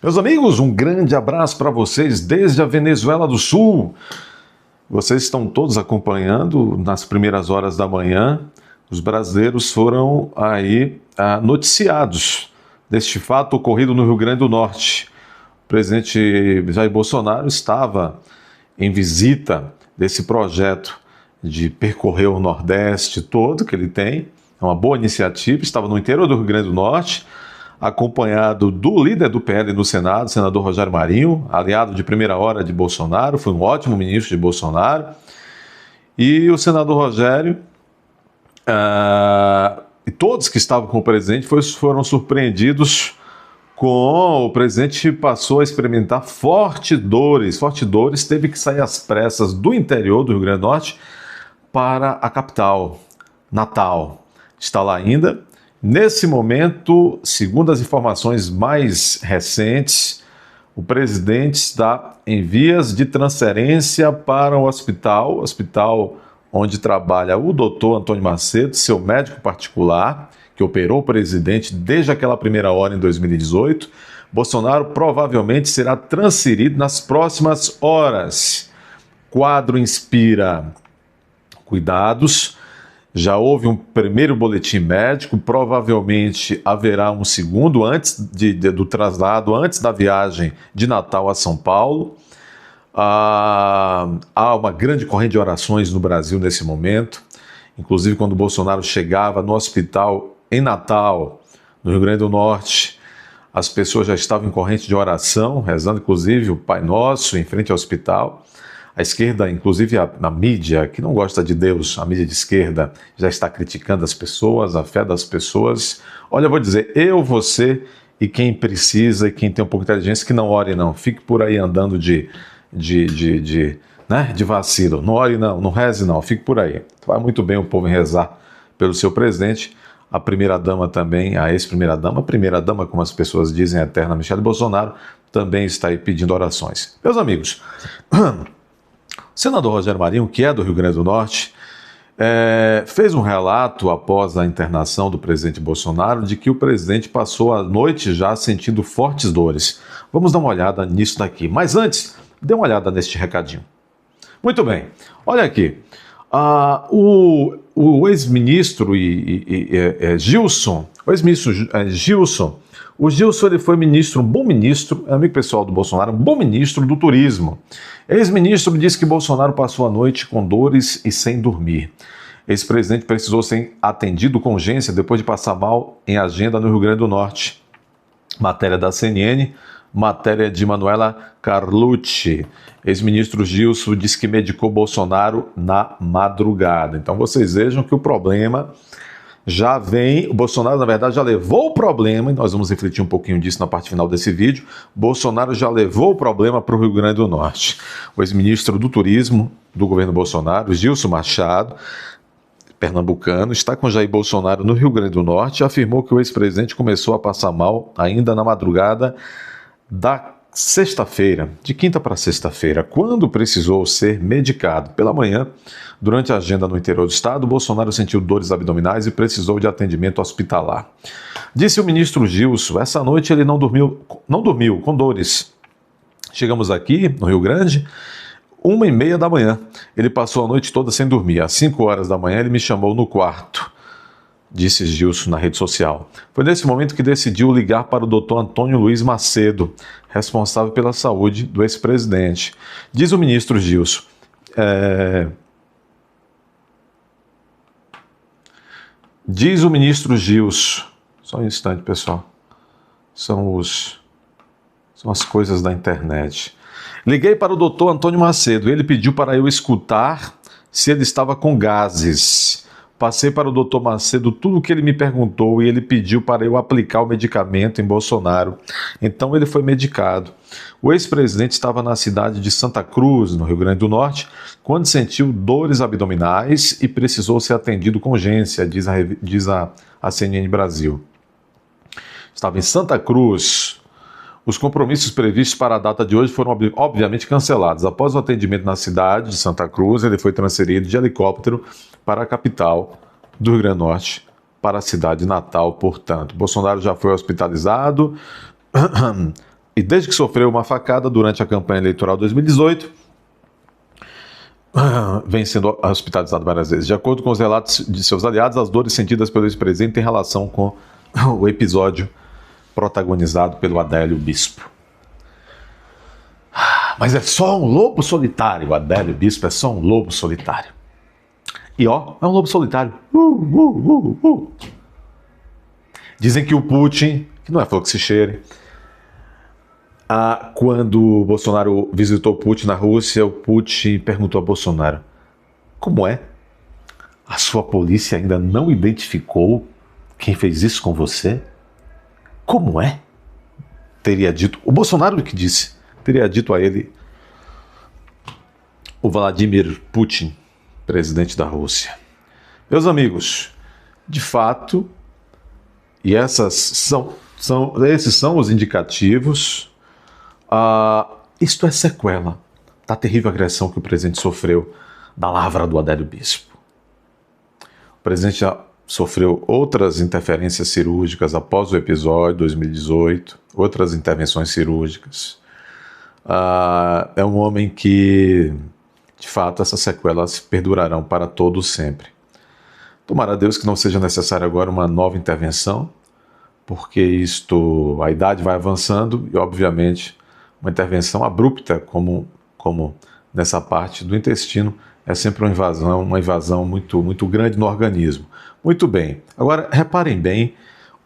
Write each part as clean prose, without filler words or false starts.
Meus amigos, um grande abraço para vocês desde a Venezuela do Sul. Vocês estão todos acompanhando nas primeiras horas da manhã. Os brasileiros foram aí noticiados deste fato ocorrido no Rio Grande do Norte. O presidente Jair Bolsonaro estava em visita desse projeto de percorrer o Nordeste todo que ele tem. É uma boa iniciativa, estava no interior do Rio Grande do Norte, acompanhado do líder do PL no Senado, senador Rogério Marinho, aliado de primeira hora de Bolsonaro, foi um ótimo ministro de Bolsonaro. E o senador Rogério e todos que estavam com o presidente foram surpreendidos com o presidente passou a experimentar fortes dores, teve que sair às pressas do interior do Rio Grande do Norte para a capital, Natal. Está lá ainda. Nesse momento, segundo as informações mais recentes, o presidente está em vias de transferência para o hospital onde trabalha o doutor Antônio Macedo, seu médico particular, que operou o presidente desde aquela primeira hora em 2018. Bolsonaro provavelmente será transferido nas próximas horas. Quadro inspira cuidados. Já houve um primeiro boletim médico, provavelmente haverá um segundo antes do traslado, antes da viagem de Natal a São Paulo. Há uma grande corrente de orações no Brasil nesse momento. Inclusive, quando o Bolsonaro chegava no hospital em Natal, no Rio Grande do Norte, as pessoas já estavam em corrente de oração, rezando inclusive o Pai Nosso em frente ao hospital. A esquerda, inclusive a mídia, que não gosta de Deus, a mídia de esquerda, já está criticando as pessoas, a fé das pessoas. Olha, eu vou dizer, você e quem precisa e quem tem um pouco de inteligência, que não ore não. Fique por aí andando de vacilo. Não ore não, não reze não, fique por aí. Vai muito bem o povo em rezar pelo seu presidente. A primeira-dama também, a ex-primeira-dama, a primeira-dama, como as pessoas dizem, a eterna Michele Bolsonaro, também está aí pedindo orações. Meus amigos, o senador Rogério Marinho, que é do Rio Grande do Norte, fez um relato após a internação do presidente Bolsonaro de que o presidente passou a noite já sentindo fortes dores. Vamos dar uma olhada nisso daqui. Mas antes, dê uma olhada neste recadinho. Muito bem, olha aqui. O ex-ministro Gilson, o Gilson ele foi ministro, um bom ministro, amigo pessoal do Bolsonaro, um bom ministro do turismo. Ex-ministro disse que Bolsonaro passou a noite com dores e sem dormir. Ex-presidente precisou ser atendido com urgência depois de passar mal em agenda no Rio Grande do Norte. Matéria da CNN, matéria de Manuela Carlucci. Ex-ministro Gilson diz que medicou Bolsonaro na madrugada. Então vocês vejam que o problema já vem, o Bolsonaro na verdade já levou o problema, e nós vamos refletir um pouquinho disso na parte final desse vídeo. Bolsonaro já levou o problema para o Rio Grande do Norte. O ex-ministro do Turismo do governo Bolsonaro, Gilson Machado, pernambucano, está com Jair Bolsonaro no Rio Grande do Norte e afirmou que o ex-presidente começou a passar mal ainda na madrugada da sexta-feira, de quinta para sexta-feira, quando precisou ser medicado. Pela manhã, durante a agenda no interior do estado, Bolsonaro sentiu dores abdominais e precisou de atendimento hospitalar. Disse o ministro Gilson, essa noite ele não dormiu com dores. Chegamos aqui, no Rio Grande, 1h30 da manhã. Ele passou a noite toda sem dormir. Às 5 horas da manhã ele me chamou no quarto, disse Gilson na rede social. Foi nesse momento que decidiu ligar para o doutor Antônio Luiz Macedo, responsável pela saúde do ex-presidente. Diz o ministro Gilson. Diz o ministro Gilson. Só um instante, pessoal. São as coisas da internet. Liguei para o doutor Antônio Macedo. Ele pediu para eu escutar se ele estava com gases. Passei para o doutor Macedo tudo o que ele me perguntou e ele pediu para eu aplicar o medicamento em Bolsonaro. Então ele foi medicado. O ex-presidente estava na cidade de Santa Cruz, no Rio Grande do Norte, quando sentiu dores abdominais e precisou ser atendido com urgência, diz a CNN Brasil. Estava em Santa Cruz. Os compromissos previstos para a data de hoje foram obviamente cancelados. Após o atendimento na cidade de Santa Cruz, ele foi transferido de helicóptero para a capital do Rio Grande do Norte, para a cidade de Natal, portanto. Bolsonaro já foi hospitalizado e desde que sofreu uma facada durante a campanha eleitoral de 2018, vem sendo hospitalizado várias vezes. De acordo com os relatos de seus aliados, as dores sentidas pelo ex-presidente têm relação com o episódio protagonizado pelo Adélio Bispo. Mas é só um lobo solitário, o Adélio Bispo é só um lobo solitário. E ó, é um lobo solitário. Dizem que o Putin, que não é flor que se cheire, quando o Bolsonaro visitou Putin na Rússia, o Putin perguntou a Bolsonaro: como é? A sua polícia ainda não identificou quem fez isso com você? Como é? Teria dito, o Bolsonaro que disse, teria dito a ele o Vladimir Putin, presidente da Rússia. Meus amigos, de fato, e esses são os indicativos, isto é sequela da terrível agressão que o presidente sofreu da lavra do Adélio Bispo. O presidente já sofreu outras interferências cirúrgicas após o episódio de 2018, outras intervenções cirúrgicas. É um homem que, de fato, essas sequelas perdurarão para todo sempre. Tomara a Deus que não seja necessária agora uma nova intervenção, porque a idade vai avançando e, obviamente, uma intervenção abrupta, como nessa parte do intestino, é sempre uma invasão muito, muito grande no organismo. Muito bem. Agora, reparem bem,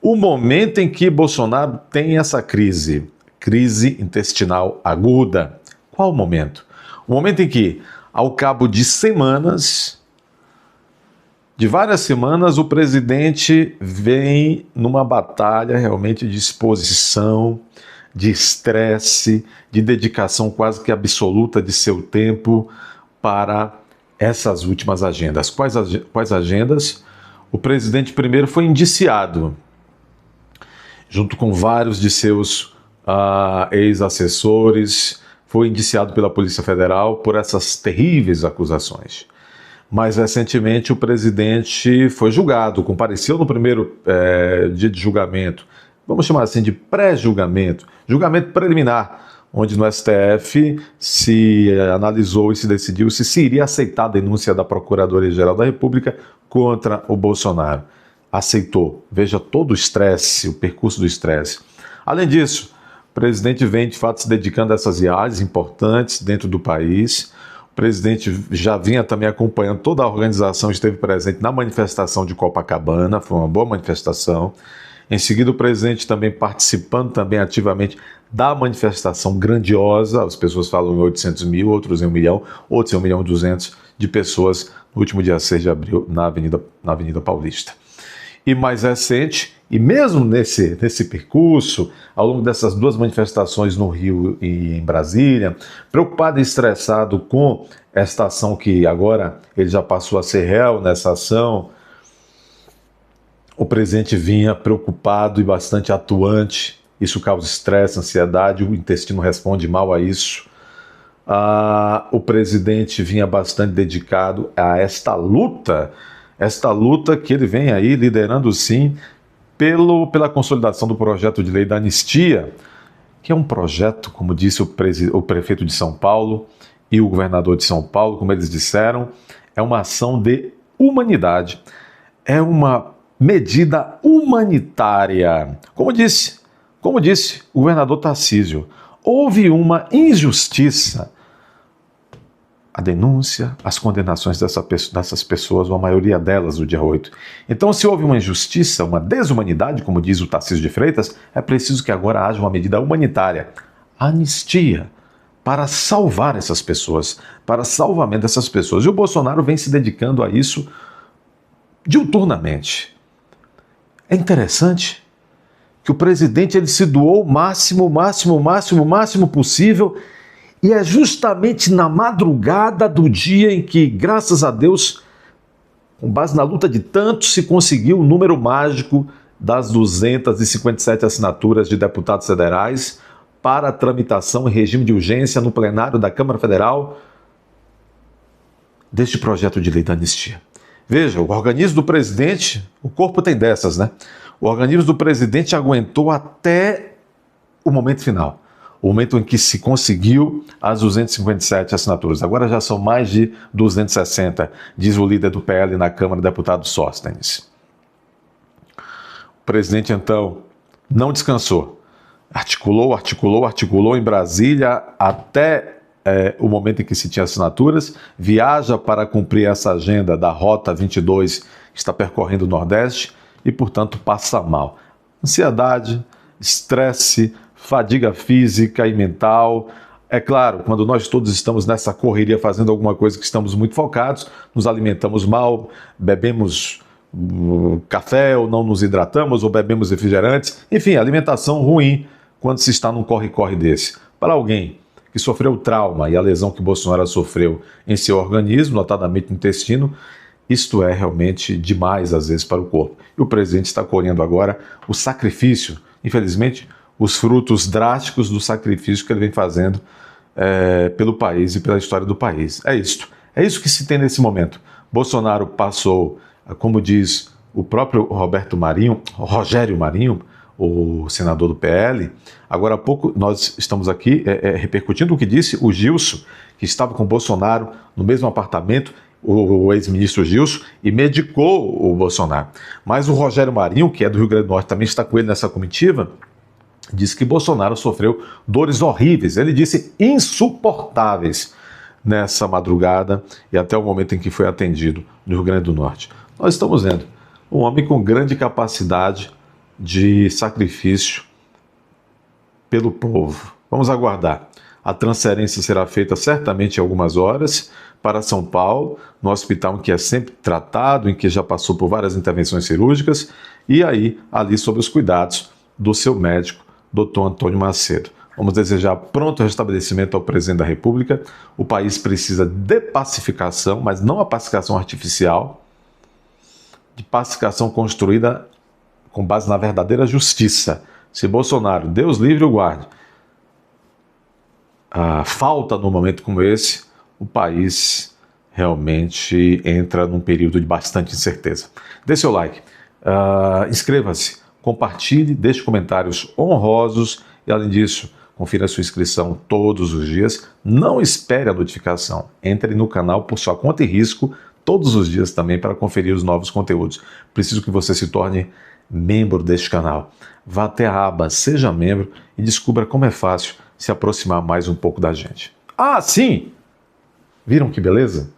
o momento em que Bolsonaro tem essa crise intestinal aguda. Qual o momento? O momento em que, ao cabo de várias semanas, o presidente vem numa batalha realmente de exposição, de estresse, de dedicação quase que absoluta de seu tempo para essas últimas agendas. Quais agendas? O presidente primeiro foi indiciado, junto com vários de seus ex-assessores, foi indiciado pela Polícia Federal por essas terríveis acusações. Mais recentemente, o presidente foi julgado, compareceu no primeiro dia de julgamento, vamos chamar assim de pré-julgamento, julgamento preliminar, onde no STF se analisou e se decidiu se iria aceitar a denúncia da Procuradoria-Geral da República contra o Bolsonaro. Aceitou. Veja todo o estresse, o percurso do estresse. Além disso, o presidente vem, de fato, se dedicando a essas viagens importantes dentro do país. O presidente já vinha também acompanhando toda a organização, esteve presente na manifestação de Copacabana, foi uma boa manifestação. Em seguida, o presidente também participando também ativamente da manifestação grandiosa, as pessoas falam em 800 mil, outros em 1 milhão, outros em 1.200.000 de pessoas no último dia 6 de abril na Avenida Paulista. E mais recente, e mesmo nesse percurso, ao longo dessas duas manifestações no Rio e em Brasília, preocupado e estressado com esta ação que agora ele já passou a ser réu nessa ação, o presidente vinha preocupado e bastante atuante. Isso causa estresse, ansiedade, o intestino responde mal a isso. O presidente vinha bastante dedicado a esta luta que ele vem aí liderando, sim, pela consolidação do projeto de lei da anistia, que é um projeto, como disse o prefeito de São Paulo e o governador de São Paulo, como eles disseram, é uma ação de humanidade, é uma medida humanitária. Como disse o governador Tarcísio, houve uma injustiça. A denúncia, as condenações dessas pessoas, ou a maioria delas, no dia 8. Então, se houve uma injustiça, uma desumanidade, como diz o Tarcísio de Freitas, é preciso que agora haja uma medida humanitária. Anistia, para salvar essas pessoas, para salvamento dessas pessoas. E o Bolsonaro vem se dedicando a isso diuturnamente. É interessante que o presidente ele se doou o máximo possível, e é justamente na madrugada do dia em que, graças a Deus, com base na luta de tantos, se conseguiu o número mágico das 257 assinaturas de deputados federais para a tramitação em regime de urgência no plenário da Câmara Federal deste projeto de lei da anistia. Veja, o organismo do presidente, o corpo tem dessas, né? O organismo do presidente aguentou até o momento final. o momento em que se conseguiu as 257 assinaturas. Agora já são mais de 260, diz o líder do PL na Câmara, deputado Sóstenes. O presidente, então, não descansou. Articulou em Brasília até o momento em que se tinha assinaturas, viaja para cumprir essa agenda da Rota 22, que está percorrendo o Nordeste, e, portanto, passa mal. Ansiedade, estresse, fadiga física e mental. É claro, quando nós todos estamos nessa correria fazendo alguma coisa que estamos muito focados, nos alimentamos mal, bebemos café ou não nos hidratamos ou bebemos refrigerantes. Enfim, alimentação ruim quando se está num corre-corre desse. Para alguém que sofreu o trauma e a lesão que Bolsonaro sofreu em seu organismo, notadamente no intestino, isto é realmente demais às vezes para o corpo. E o presidente está colhendo agora o sacrifício, infelizmente, os frutos drásticos do sacrifício que ele vem fazendo pelo país e pela história do país. É isso que se tem nesse momento. Bolsonaro passou, como diz o próprio Rogério Marinho, o senador do PL. Agora há pouco nós estamos aqui repercutindo o que disse o Gilson, que estava com o Bolsonaro no mesmo apartamento, o ex-ministro Gilson, e medicou o Bolsonaro. Mas o Rogério Marinho, que é do Rio Grande do Norte, também está com ele nessa comitiva, disse que Bolsonaro sofreu dores horríveis, ele disse insuportáveis, nessa madrugada e até o momento em que foi atendido no Rio Grande do Norte. Nós estamos vendo um homem com grande capacidade de sacrifício pelo povo. Vamos aguardar. A transferência será feita certamente em algumas horas para São Paulo, no hospital em que é sempre tratado, em que já passou por várias intervenções cirúrgicas, e aí ali sob os cuidados do seu médico, Dr. Antônio Macedo. Vamos desejar pronto restabelecimento ao presidente da República. O país precisa de pacificação, mas não a pacificação artificial, de pacificação construída com base na verdadeira justiça. Se Bolsonaro, Deus livre o guarde, falta num momento como esse, o país realmente entra num período de bastante incerteza. Dê seu like, inscreva-se, compartilhe, deixe comentários honrosos e, além disso, confira a sua inscrição todos os dias. Não espere a notificação. Entre no canal por sua conta e risco todos os dias também para conferir os novos conteúdos. Preciso que você se torne membro deste canal. Vá até a aba Seja Membro e descubra como é fácil se aproximar mais um pouco da gente. Ah, sim! Viram que beleza?